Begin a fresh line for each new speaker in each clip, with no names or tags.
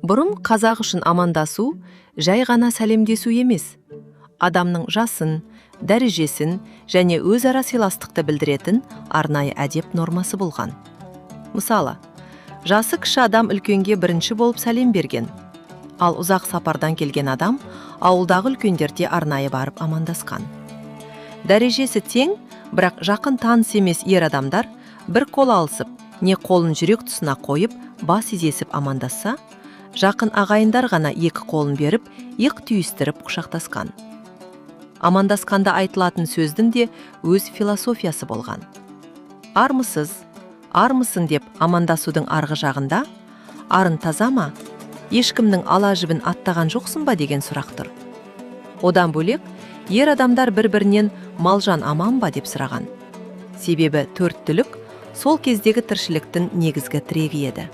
Бұрын қазақ үшін амандасу жай ғана сәлемдесу емес, адамның жасын, дәрежесін және өзара сыйластықты білдіретін арнайы әдеп нормасы болған. Мысалы, жасы кіші адам үлкенге бірінші болып сәлем берген, ал ұзақ сапардан келген адам ауылдағы үлкендерге арнайы барып амандасқан. Дәрежесі тең, бірақ жақын таныс емес ер адамдар бір қол алысып, не қолын жүрек тұсына қойып, бас изесіп амандасса, жақын ағайындар ғана екі қолын беріп, иық түйістіріп құшақтасқан. Амандасқанда айтылатын сөздің де өз философиясы болған. Армысыз, армысың деп амандасудың арғы жағында, арын таза ма, ешкімнің ала жібін аттаған жоқсың ба деген сұрақ тұр. Одан бөлек, ер адамдар бір-бірінен малжан аман ба деп сұраған. Себебі төрттілік сол кездегі тіршіліктің негізгі тірегі еді.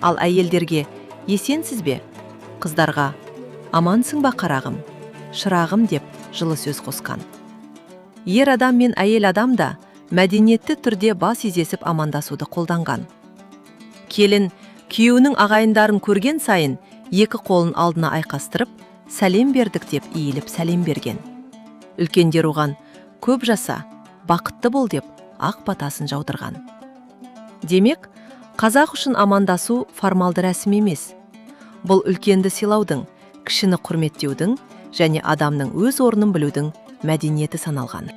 Ал әйелдерге есенсіз бе, қыздарға амансың ба қарағым, шырағым деп жылы сөз қосқан. Ер адам мен әйел адам да мәдениетті түрде бас изесіп амандасуды қолданған. Келін күйеуінің ағайындарын көрген сайын екі қолын алдына айқастырып, сәлем бердік деп иіліп сәлем берген. Үлкендер оған көп жаса, бақытты бол деп ақ батасын жаудырған. Демек, қазақ үшін амандасу формалды рәсім емес. Бұл үлкенді сыйлаудың, кішіні құрметтеудің және адамның өз орнын білудің мәдениеті саналған.